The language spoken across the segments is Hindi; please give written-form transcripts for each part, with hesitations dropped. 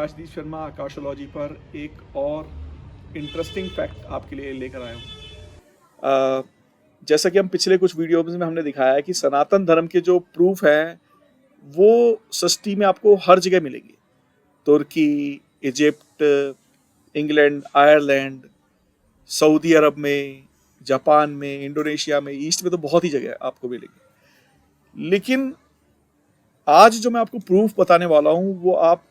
आकाशदीप शर्मा आकाशोलॉजी पर एक और इंटरेस्टिंग फैक्ट आपके लिए लेकर आया हूँ। जैसा कि हम पिछले कुछ वीडियोज़ में हमने दिखाया है कि सनातन धर्म के जो प्रूफ हैं वो सृष्टि में आपको हर जगह मिलेंगे। तुर्की, इजिप्ट, इंग्लैंड, आयरलैंड, सऊदी अरब में, जापान में, इंडोनेशिया में, ईस्ट में तो बहुत ही जगह आपको मिलेंगे। लेकिन आज जो मैं आपको प्रूफ बताने वाला हूँ वो आप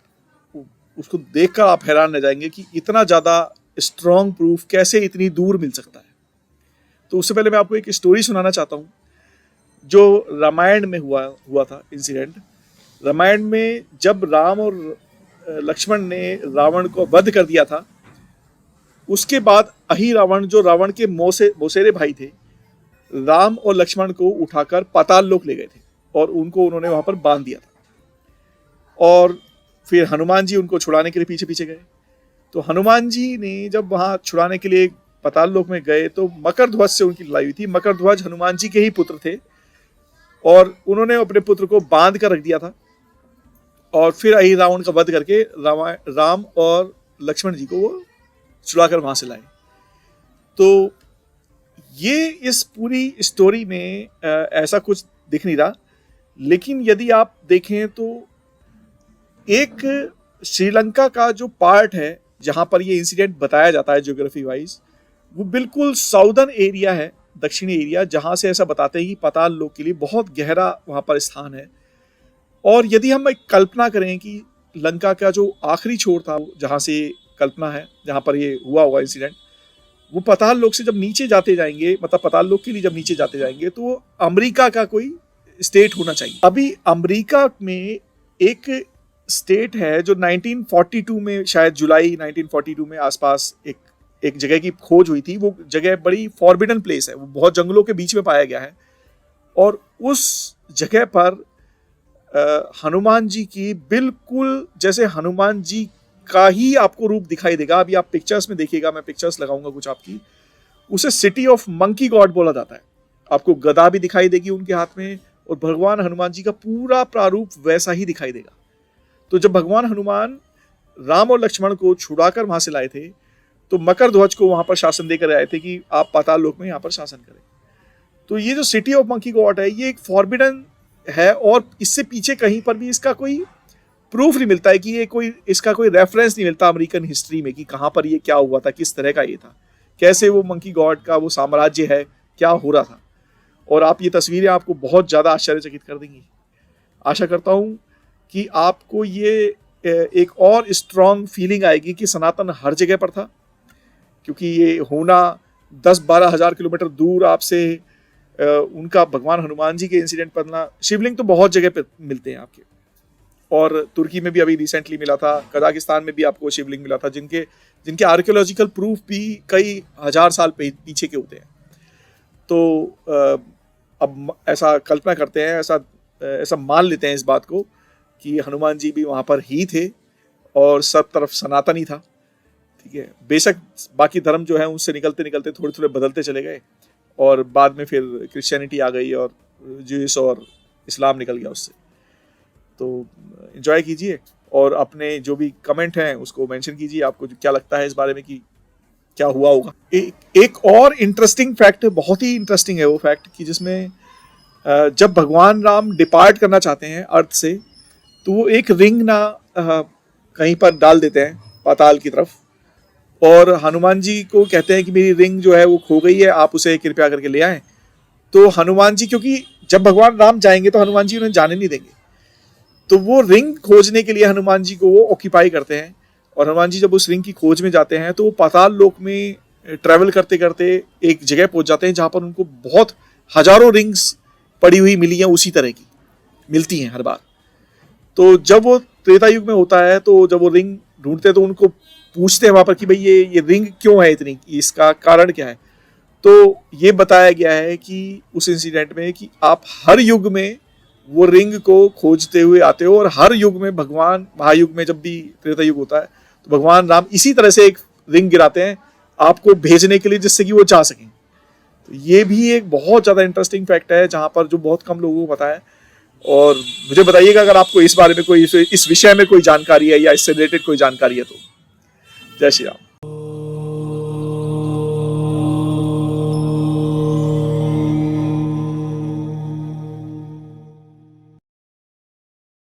उसको देखकर आप हैरान रह जाएंगे कि इतना ज़्यादा स्ट्रॉन्ग प्रूफ कैसे इतनी दूर मिल सकता है। तो उससे पहले मैं आपको एक स्टोरी सुनाना चाहता हूँ जो रामायण में हुआ था इंसिडेंट। रामायण में जब राम और लक्ष्मण ने रावण को वध कर दिया था, उसके बाद अहि रावण जो रावण के मौसेरे भाई थे, राम और लक्ष्मण को उठाकर पाताल लोक ले गए थे और उनको उन्होंने वहां पर बांध दिया था। और फिर हनुमान जी उनको छुड़ाने के लिए पीछे पीछे गए। तो हनुमान जी ने जब वहां छुड़ाने के लिए पाताल लोक में गए तो मकर ध्वज से उनकी लड़ाई हुई थी। मकर ध्वज हनुमान जी के ही पुत्र थे और उन्होंने अपने पुत्र को बांध कर रख दिया था और फिर अहि रावण का वध करके राम और लक्ष्मण जी को वो छुड़ाकर वहां से लाए। तो ये इस पूरी स्टोरी में ऐसा कुछ दिख नहीं रहा, लेकिन यदि आप देखें तो एक श्रीलंका का जो पार्ट है जहां पर ये इंसिडेंट बताया जाता है ज्योग्राफी वाइज, वो बिल्कुल साउदर्न एरिया है, दक्षिणी एरिया, जहां से ऐसा बताते हैं कि पाताल लोक के लिए बहुत गहरा वहां पर स्थान है। और यदि हम एक कल्पना करें कि लंका का जो आखिरी छोर था जहां से कल्पना है, जहां पर ये हुआ होगा इंसिडेंट, वो पाताल लोक से जब नीचे जाते जाएंगे, मतलब पाताल लोक के लिए जब नीचे जाते जाएंगे तो वो अमेरिका का कोई स्टेट होना चाहिए। अभी अमेरिका में एक स्टेट है जो 1942 में, शायद जुलाई 1942 में आसपास एक जगह की खोज हुई थी। वो जगह बड़ी फॉरबिडन प्लेस है, वो बहुत जंगलों के बीच में पाया गया है। और उस जगह पर हनुमान जी की बिल्कुल जैसे हनुमान जी का ही आपको रूप दिखाई देगा। अभी आप पिक्चर्स में देखिएगा, मैं पिक्चर्स लगाऊंगा कुछ आपकी। उसे सिटी ऑफ मंकी गॉड बोला जाता है। आपको गदा भी दिखाई देगी उनके हाथ में और भगवान हनुमान जी का पूरा प्रारूप वैसा ही दिखाई देगा। तो जब भगवान हनुमान राम और लक्ष्मण को छुड़ाकर वहां से लाए थे तो मकर ध्वज को वहां पर शासन देकर आए थे कि आप पाताल लोक में यहाँ पर शासन करें। तो ये जो सिटी ऑफ मंकी गॉड है ये एक फॉरबिडन है और इससे पीछे कहीं पर भी इसका कोई प्रूफ नहीं मिलता है कि ये कोई, इसका कोई रेफरेंस नहीं मिलता अमेरिकन हिस्ट्री में कि कहाँ पर ये क्या हुआ था, किस तरह का ये था, कैसे वो मंकी गॉड का वो साम्राज्य है, क्या हो रहा था। और आप ये तस्वीरें आपको बहुत ज़्यादा आश्चर्यचकित कर देंगी। आशा करता हूँ कि आपको ये एक और स्ट्रॉन्ग फीलिंग आएगी कि सनातन हर जगह पर था, क्योंकि ये होना 10-12 हज़ार किलोमीटर दूर आपसे उनका भगवान हनुमान जी के इंसिडेंट पढ़ना। शिवलिंग तो बहुत जगह पे मिलते हैं आपके, और तुर्की में भी अभी रिसेंटली मिला था, कजाकिस्तान में भी आपको शिवलिंग मिला था जिनके आर्कियोलॉजिकल प्रूफ भी कई हजार साल पीछे के होते हैं। तो अब ऐसा कल्पना करते हैं, ऐसा मान लेते हैं इस बात को कि हनुमान जी भी वहाँ पर ही थे और सब तरफ सनातन ही था। ठीक है, बेशक बाकी धर्म जो है उनसे निकलते निकलते थोड़े थोड़े बदलते चले गए और बाद में फिर क्रिश्चियनिटी आ गई और ज्यूइश और इस्लाम निकल गया उससे। तो एंजॉय कीजिए और अपने जो भी कमेंट हैं उसको मेंशन कीजिए, आपको क्या लगता है इस बारे में कि क्या हुआ होगा। एक और इंटरेस्टिंग फैक्ट, बहुत ही इंटरेस्टिंग है वो फैक्ट, कि जिसमें जब भगवान राम डिपार्ट करना चाहते हैं अर्थ से तो वो एक रिंग ना कहीं पर डाल देते हैं पाताल की तरफ और हनुमान जी को कहते हैं कि मेरी रिंग जो है वो खो गई है, आप उसे कृपया करके ले आएं। तो हनुमान जी, क्योंकि जब भगवान राम जाएंगे तो हनुमान जी उन्हें जाने नहीं देंगे, तो वो रिंग खोजने के लिए हनुमान जी को वो ऑक्यूपाई करते हैं। और हनुमान जी जब उस रिंग की खोज में जाते हैं तो वो पाताल लोक में ट्रैवल करते करते एक जगह पहुंच जाते हैं जहां पर उनको बहुत हजारों रिंग्स पड़ी हुई मिली हैं, उसी तरह की मिलती हैं हर बार। तो जब वो त्रेता युग में होता है तो जब वो रिंग ढूंढते हैं तो उनको पूछते हैं वहां पर कि भाई ये रिंग क्यों है इतनी, इसका कारण क्या है। तो ये बताया गया है कि उस इंसिडेंट में कि आप हर युग में वो रिंग को खोजते हुए आते हो और हर युग में भगवान, महायुग में जब भी त्रेता युग होता है तो भगवान राम इसी तरह से एक रिंग गिराते हैं आपको भेजने के लिए जिससे कि वो जा सकें। तो ये भी एक बहुत ज़्यादा इंटरेस्टिंग फैक्ट है जहाँ पर जो बहुत कम लोगों को पता है। और मुझे बताइएगा अगर आपको इस बारे में कोई, इस विषय में कोई जानकारी है या इससे रिलेटेड कोई जानकारी है तो। जय श्री राम।